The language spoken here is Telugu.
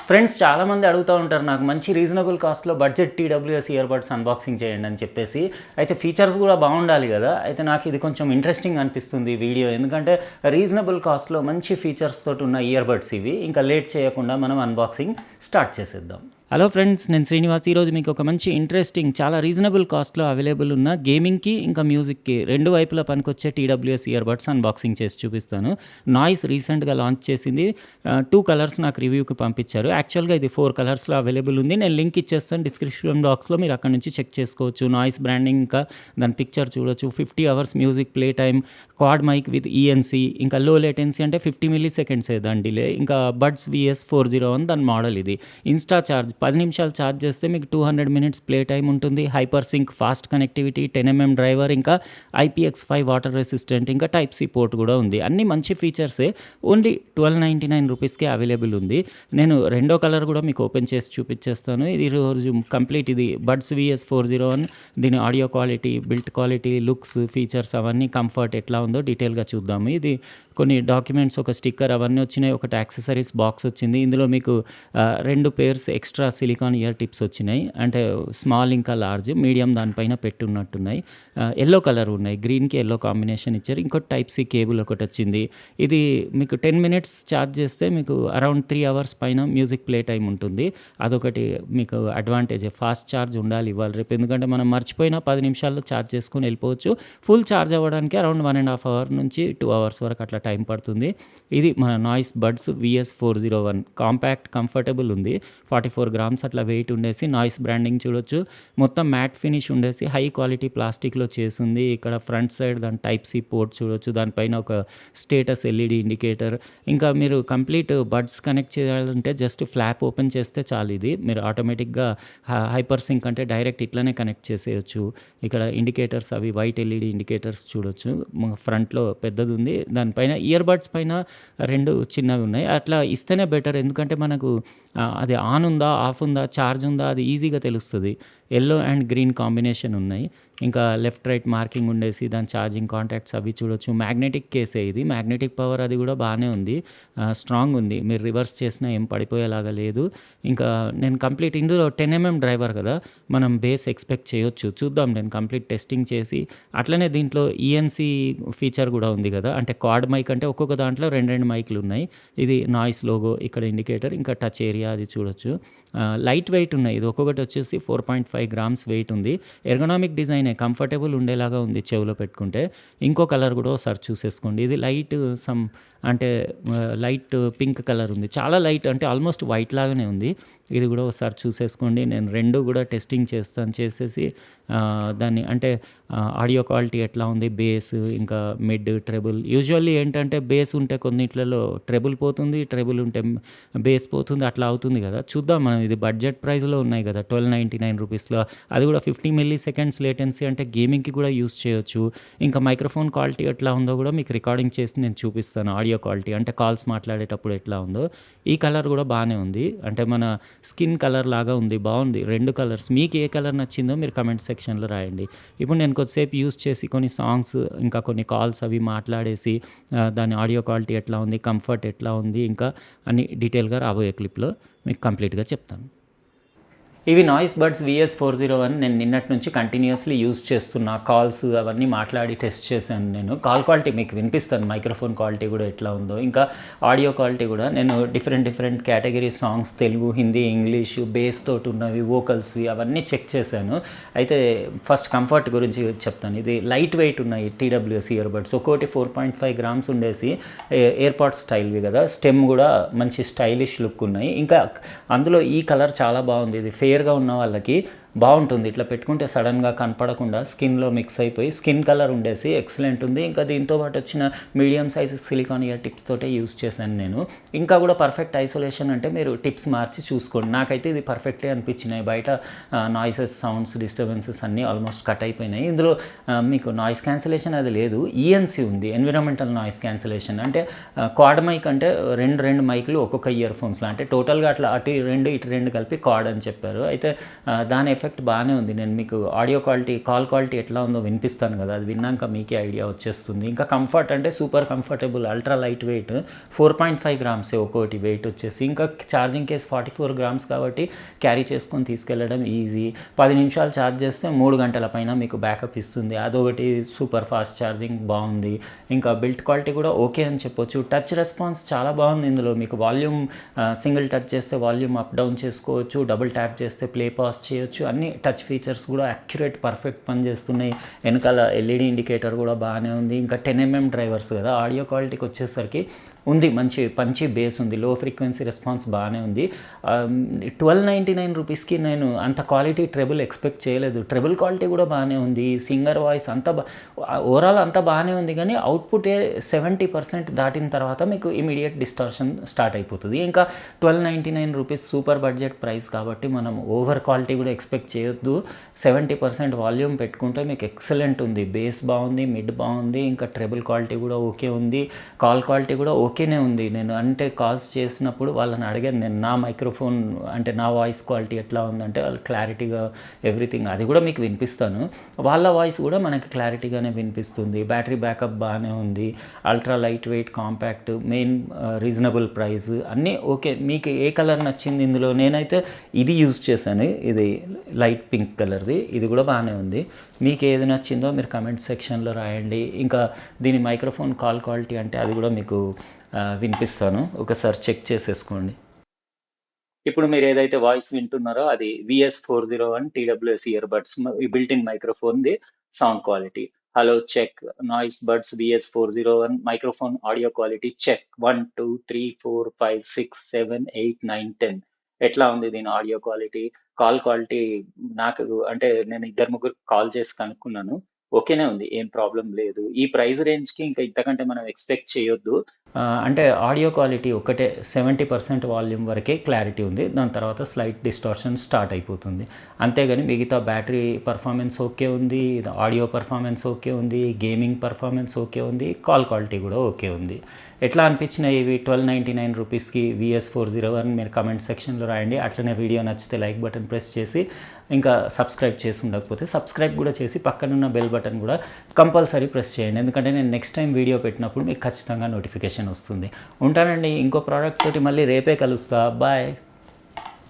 ఫ్రెండ్స్ చాలామంది అడుగుతూ ఉంటారు నాకు మంచి రీజనబుల్ కాస్ట్లో budget TWS ear buds unboxing చేయండి అని చెప్పేసి. అయితే ఫీచర్స్ కూడా బాగుండాలి కదా. అయితే నాకు ఇది కొంచెం ఇంట్రెస్టింగ్ అనిపిస్తుంది వీడియో, ఎందుకంటే రీజనబుల్ కాస్ట్లో మంచి ఫీచర్స్ తోటి ఉన్న ఇయర్ బడ్స్ ఇవి. ఇంకా లేట్ చేయకుండా మనం అన్బాక్సింగ్ స్టార్ట్ చేసేద్దాం. హలో ఫ్రెండ్స్, నేను శ్రీనివాస్. ఈరోజు మీకు ఒక మంచి ఇంట్రెస్టింగ్ చాలా రీజనబుల్ కాస్ట్లో అవైలబుల్ ఉన్న గేమింగ్కి ఇంకా మ్యూజిక్కి రెండు వైపులా పనికొచ్చే టీడబ్ల్యూఎస్ ఇయర్ బడ్స్ అన్బాక్సింగ్ చేసి చూపిస్తాను. నాయిస్ రీసెంట్గా లాంచ్ చేసింది. 2 కలర్స్ నాకు రివ్యూకి పంపించారు. యాక్చువల్గా ఇది 4 కలర్స్లో అవైలబుల్ ఉంది. నేను లింక్ ఇచ్చేస్తాను డిస్క్రిప్షన్ బాక్స్లో, మీరు అక్కడ నుంచి చెక్ చేసుకోవచ్చు. నాయిస్ బ్రాండింగ్ ఇంకా దాని పిక్చర్ చూడొచ్చు. 50 hours music play time, quad mic with ENC, ఇంకా లో లేటెన్సీ అంటే 50 మిల్లీ సెకండ్సే దాని డిలే. ఇంకా బడ్స్ VS401 దాని మోడల్ ఇది. ఇన్స్టా ఛార్జ్ 10 నిమిషాలు ఛార్జ్ చేస్తే మీకు 200 మినిట్స్ ప్లే టైం ఉంటుంది. Hyper sync, fast connectivity, 10mm driver, ఇంకా IPX5 వాటర్ రెసిస్టెంట్, ఇంకా టైప్ సి పోర్ట్ కూడా ఉంది. అన్ని మంచి ఫీచర్సే. ఓన్లీ 1299 రూపీస్కే అవైలబుల్ ఉంది. నేను రెండో కలర్ కూడా మీకు ఓపెన్ చేసి చూపించేస్తాను. ఇది రోజు కంప్లీట్ ఇది బడ్స్ VS401. దీని audio quality, built quality, looks, features అవన్నీ, కంఫర్ట్ ఎట్లా ఉందో డీటెయిల్గా చూద్దాము. ఇది కొన్ని డాక్యుమెంట్స్, ఒక స్టిక్కర్ అవన్నీ వచ్చినాయి. ఒకటి యాక్సెసరీస్ బాక్స్ వచ్చింది. ఇందులో మీకు 2 pairs extra silicon year tips వచ్చినాయి. అంటే స్మాల్ ఇంకా లార్జ్, మీడియం దానిపైన పెట్టున్నట్టున్నాయి. ఎల్లో కలర్ ఉన్నాయి, గ్రీన్కి ఎల్లో కాంబినేషన్ ఇచ్చారు. ఇంకోటి టైప్ సి కేబుల్ ఒకటి వచ్చింది. ఇది మీకు 10 మినిట్స్ ఛార్జ్ చేస్తే మీకు అరౌండ్ 3 అవర్స్ పైన మ్యూజిక్ ప్లే టైం ఉంటుంది. అదొకటి మీకు అడ్వాంటేజ్. ఫాస్ట్ ఛార్జ్ ఉండాలి ఇవాళ రేపు, ఎందుకంటే మనం మర్చిపోయినా 10 నిమిషాల్లో ఛార్జ్ చేసుకొని వెళ్ళిపోవచ్చు. ఫుల్ ఛార్జ్ అవ్వడానికి అరౌండ్ 1.5 అవర్ నుంచి 2 అవర్స్ వరకు అట్లా టైం పడుతుంది. ఇది మన noise buds VS401. Compact, comfortable ఉంది. 44 గ్రామ్స్ అట్లా వెయిట్ ఉండేసి. నాయిస్ బ్రాండింగ్ చూడొచ్చు. మొత్తం మ్యాట్ ఫినిష్ ఉండేసి హై క్వాలిటీ ప్లాస్టిక్లో చేసింది. ఇక్కడ ఫ్రంట్ సైడ్ దాని టైప్ సి పోర్ట్ చూడొచ్చు. దానిపైన ఒక స్టేటస్ LED ఇండికేటర్. ఇంకా మీరు కంప్లీట్ బడ్స్ కనెక్ట్ చేయాలంటే జస్ట్ ఫ్లాప్ ఓపెన్ చేస్తే చాలు. ఇది మీరు ఆటోమేటిక్గా హైపర్ సింక్ అంటే డైరెక్ట్ ఇట్లానే కనెక్ట్ చేసేయచ్చు. ఇక్కడ ఇండికేటర్స్ అవి వైట్ LED ఇండికేటర్స్ చూడొచ్చు. ఫ్రంట్లో పెద్దది ఉంది. దానిపైన ఇయర్ బడ్స్ పైన 2 చిన్నవి ఉన్నాయి. అట్లా ఇస్తేనే బెటర్, ఎందుకంటే మనకు అది ఆన్ ఉందా, ఆఫ్ ఉందా, ఛార్జ్ ఉందా అది ఈజీగా తెలుస్తుంది. ఎల్లో అండ్ గ్రీన్ కాంబినేషన్ ఉన్నాయి. ఇంకా లెఫ్ట్ రైట్ మార్కింగ్ ఉండేసి దాని ఛార్జింగ్ కాంటాక్ట్స్ అవి చూడొచ్చు. మ్యాగ్నెటిక్ కేసే ఇది. మ్యాగ్నెటిక్ పవర్ అది కూడా బాగానే ఉంది, స్ట్రాంగ్ ఉంది. మీరు రివర్స్ చేసినా ఏం పడిపోయేలాగా లేదు. ఇంకా నేను కంప్లీట్ ఇందులో 10mm డ్రైవర్ కదా, మనం బేస్ ఎక్స్పెక్ట్ చేయొచ్చు. చూద్దాం, నేను కంప్లీట్ టెస్టింగ్ చేసి. అట్లనే దీంట్లో ఈఎన్సీ ఫీచర్ కూడా ఉంది కదా, అంటే క్వాడ్ మైక్ అంటే ఒక్కొక్క దాంట్లో 2 మైక్లు ఉన్నాయి. ఇది నాయిస్ లోగో, ఇక్కడ ఇండికేటర్, ఇంకా టచ్ ఏరియా అది చూడొచ్చు. లైట్ వెయిట్ ఉన్నాయి. ఇది ఒక్కొక్కటి వచ్చేసి 4.5 గ్రామ్స్ వెయిట్ ఉంది. ఎర్గనామిక్ డిజైనే, కంఫర్టబుల్ ఉండేలాగా ఉంది చెవిలో పెట్టుకుంటే. ఇంకో కలర్ కూడా ఒకసారి చూసేసుకోండి. ఇది లైట్ అంటే లైట్ పింక్ కలర్ ఉంది. చాలా లైట్, అంటే ఆల్మోస్ట్ వైట్ లాగానే ఉంది. ఇది కూడా ఒకసారి చూసేసుకోండి. నేను 2 కూడా టెస్టింగ్ చేసేసి దాన్ని అంటే ఆడియో క్వాలిటీ ఎట్లా ఉంది, బేస్, ఇంకా మిడ్, ట్రెబుల్. యూజువల్లీ ఏంటంటే బేస్ ఉంటే కొన్నిట్లలో ట్రెబుల్ పోతుంది, ట్రెబుల్ ఉంటే బేస్ పోతుంది, అట్లా అవుతుంది కదా. చూద్దాం మనం. ఇది బడ్జెట్ ప్రైస్లో ఉన్నాయి కదా, 1299 రూపీస్లో. అది కూడా 50 మిల్లీ సెకండ్స్ లేటెన్సీ, అంటే గేమింగ్కి కూడా యూస్ చేయొచ్చు. ఇంకా మైక్రోఫోన్ క్వాలిటీ ఎట్లా ఉందో కూడా మీకు రికార్డింగ్ చేసి నేను చూపిస్తాను. ఆడియో క్వాలిటీ అంటే కాల్స్ మాట్లాడేటప్పుడు ఎట్లా ఉందో. ఈ కలర్ కూడా బాగానే ఉంది, అంటే మన స్కిన్ కలర్ లాగా ఉంది, బాగుంది. 2 కలర్స్. మీకు ఏ కలర్ నచ్చిందో మీరు కమెంట్ సెక్షన్లో రాయండి. ఇప్పుడు నేను కొద్దిసేపు యూస్ చేసి కొన్ని సాంగ్స్, ఇంకా కొన్ని కాల్స్ అవి మాట్లాడేసి దాని ఆడియో క్వాలిటీ ఎట్లా ఉంది, కంఫర్ట్ ఎట్లా ఉంది, ఇంకా అన్ని డీటెయిల్గా రాబోయే క్లిప్లో మీకు కంప్లీట్గా చెప్తాను. ఇవి నాయిస్ బడ్స్ VS401. నేను నిన్నటి నుంచి కంటిన్యూస్లీ యూజ్ చేస్తున్నా. కాల్స్ అవన్నీ మాట్లాడి టెస్ట్ చేశాను నేను. కాల్ క్వాలిటీ మీకు వినిపిస్తాను, మైక్రోఫోన్ క్వాలిటీ కూడా ఎట్లా ఉందో. ఇంకా ఆడియో క్వాలిటీ కూడా నేను different category songs, Telugu, Hindi, English, base తోటి ఉన్నవి, వోకల్స్వి అవన్నీ చెక్ చేశాను. అయితే ఫస్ట్ కంఫర్ట్ గురించి చెప్తాను. ఇది లైట్ వెయిట్ ఉన్నాయి TWS ఇయర్ బడ్స్. ఒక్కోటి 4.5 గ్రామ్స్ ఉండేసి ఎయిర్పాడ్ స్టైల్వి కదా. స్టెమ్ కూడా మంచి స్టైలిష్ లుక్ ఉన్నాయి. ఇంకా అందులో ఈ కలర్ చాలా బాగుంది. ఇది ఫేర్గా ఉన్న వాళ్ళకి బాగుంటుంది. ఇట్లా పెట్టుకుంటే సడన్గా కనపడకుండా స్కిన్లో మిక్స్ అయిపోయి స్కిన్ కలర్ ఉండేసి ఎక్సలెంట్ ఉంది. ఇంకా దీంతో పాటు వచ్చిన medium size silicon year tips తోటే యూస్ చేశాను నేను. ఇంకా కూడా పర్ఫెక్ట్ ఐసోలేషన్ అంటే మీరు టిప్స్ మార్చి చూసుకోండి. నాకైతే ఇది పర్ఫెక్టే అనిపించినాయి. బయట నాయిసెస్, సౌండ్స్, డిస్టర్బెన్సెస్ అన్నీ ఆల్మోస్ట్ కట్ అయిపోయినాయి. ఇందులో మీకు నాయిస్ క్యాన్సిలేషన్ అది లేదు, ఈఎన్సీ ఉంది, ఎన్విరాన్మెంటల్ నాయిస్ క్యాన్సిలేషన్. అంటే క్వాడ్ మైక్ అంటే 2 మైకులు ఒక్కొక్క ఇయర్ ఫోన్స్లో, అంటే టోటల్గా అట్లా అటు 2 ఇటు 2 కలిపి క్వాడ్ అని చెప్పారు. అయితే దాని ఎఫెక్ట్ బాగానే ఉంది. నేను మీకు ఆడియో క్వాలిటీ, కాల్ క్వాలిటీ ఎట్లా ఉందో వినిపిస్తాను కదా, అది విన్నాక మీకే ఐడియా వచ్చేస్తుంది. ఇంకా కంఫర్ట్ అంటే super comfortable, ultra light weight, 4.5 గ్రామ్సే ఒక్కోటి వెయిట్ వచ్చేసి. ఇంకా ఛార్జింగ్ కేస్ 44 గ్రామ్స్ కాబట్టి క్యారీ చేసుకొని తీసుకెళ్ళడం ఈజీ. 10 నిమిషాలు ఛార్జ్ చేస్తే 3 గంటల పైన మీకు బ్యాకప్ ఇస్తుంది. అదొకటి సూపర్ ఫాస్ట్ ఛార్జింగ్ బాగుంది. ఇంకా బిల్ట్ క్వాలిటీ కూడా ఓకే అని చెప్పొచ్చు. టచ్ రెస్పాన్స్ చాలా బాగుంది ఇందులో. మీకు వాల్యూమ్ సింగిల్ టచ్ చేస్తే వాల్యూమ్ అప్ డౌన్ చేసుకోవచ్చు, డబుల్ ట్యాప్ చేస్తే ప్లే పాస్ చేయొచ్చు. అన్ని టచ్ ఫీచర్స్ కూడా యాక్యురేట్ పర్ఫెక్ట్ పనిచేస్తున్నాయి. వెనకాల ఎల్ఈడి ఇండికేటర్ కూడా బాగానే ఉంది. ఇంకా 10mm డ్రైవర్స్ కదా, ఆడియో క్వాలిటీకి వచ్చేసరికి ఉంది మంచి బేస్ ఉంది. లో ఫ్రీక్వెన్సీ రెస్పాన్స్ బాగానే ఉంది. 1299 రూపీస్కి నేను అంత క్వాలిటీ ట్రెబుల్ ఎక్స్పెక్ట్ చేయలేదు. ట్రెబుల్ క్వాలిటీ కూడా బాగానే ఉంది. సింగర్ వాయిస్ అంతా ఓవరాల్ అంతా బాగానే ఉంది. కానీ అవుట్పుటే 70% దాటిన తర్వాత మీకు ఇమీడియట్ డిస్టార్షన్ స్టార్ట్ అయిపోతుంది. ఇంకా 1299 రూపీస్ సూపర్ బడ్జెట్ ప్రైస్ కాబట్టి మనం ఓవర్ క్వాలిటీ కూడా ఎక్స్పెక్ట్ చేయొద్దు. 70% వాల్యూమ్ పెట్టుకుంటే మీకు ఎక్సలెంట్ ఉంది. బేస్ బాగుంది, మిడ్ బాగుంది, ఇంకా ట్రెబుల్ క్వాలిటీ కూడా ఓకే ఉంది. కాల్ క్వాలిటీ కూడా ఓకేనే ఉంది. నేను అంటే కాల్స్ చేసినప్పుడు వాళ్ళని అడిగాను, నేను నా మైక్రోఫోన్ అంటే నా వాయిస్ క్వాలిటీ ఎట్లా ఉందంటే వాళ్ళు క్లారిటీగా ఎవ్రీథింగ్ అది కూడా మీకు వినిపిస్తాను. వాళ్ళ వాయిస్ కూడా మనకి క్లారిటీగానే వినిపిస్తుంది. బ్యాటరీ బ్యాకప్ బాగానే ఉంది. Ultra light weight, compact, main reasonable price అన్నీ ఓకే. మీకు ఏ కలర్ నచ్చింది ఇందులో? నేనైతే ఇది యూజ్ చేశాను, ఇది లైట్ పింక్ కలర్ది. ఇది కూడా బాగానే ఉంది. మీకు ఏది నచ్చిందో మీరు కమెంట్ సెక్షన్లో రాయండి. ఇంకా దీని మైక్రోఫోన్ కాల్ క్వాలిటీ అంటే అది కూడా మీకు వినిపిస్తాను, ఒకసారి చెక్ చేసేసుకోండి. ఇప్పుడు మీరు ఏదైతే వాయిస్ వింటున్నారో అది VS401 TWS earbuds built in మైక్రోఫోన్ది sound quality. Hello check, noise buds VS401 microphone audio quality check. 1 2 3 4 5 6 7 8 9 10. ఎట్లా ఉంది దీని ఆడియో క్వాలిటీ? కాల్ క్వాలిటీ నాకు అంటే నేను 2-3 కాల్ చేసి కనుక్కున్నాను, ఓకేనే ఉంది, ఏం ప్రాబ్లం లేదు. ఈ ప్రైస్ రేంజ్కి ఇంకా ఇంతకంటే మనం ఎక్స్పెక్ట్ చేయొద్దు. అంటే ఆడియో క్వాలిటీ ఒకటే 70% వాల్యూమ్ వరకే క్లారిటీ ఉంది. దాని తర్వాత స్లైట్ డిస్టార్షన్ స్టార్ట్ అయిపోతుంది. అంతేగాని మిగతా బ్యాటరీ పర్ఫార్మెన్స్ ఓకే ఉంది, ఆడియో పర్ఫార్మెన్స్ ఓకే ఉంది, గేమింగ్ పర్ఫార్మెన్స్ ఓకే ఉంది, కాల్ క్వాలిటీ కూడా ఓకే ఉంది. ఎట్లా అనిపించినాయి ఇవి 1299 రూపీస్కి VS401? మీరు కమెంట్ సెక్షన్లో రాయండి. అట్లనే వీడియో నచ్చితే లైక్ బటన్ ప్రెస్ చేసి, ఇంకా సబ్స్క్రైబ్ చేసి ఉండకపోతే సబ్స్క్రైబ్ కూడా చేసి పక్కనున్న బెల్ బటన్ కూడా కంపల్సరీ ప్రెస్ చేయండి. ఎందుకంటే నేను నెక్స్ట్ టైం వీడియో పెట్టినప్పుడు మీకు ఖచ్చితంగా నోటిఫికేషన్ వస్తుంది. ఉంటానండి, ఇంకో ప్రోడక్ట్ తోటి మళ్ళీ రేపే కలుస్తా. బాయ్.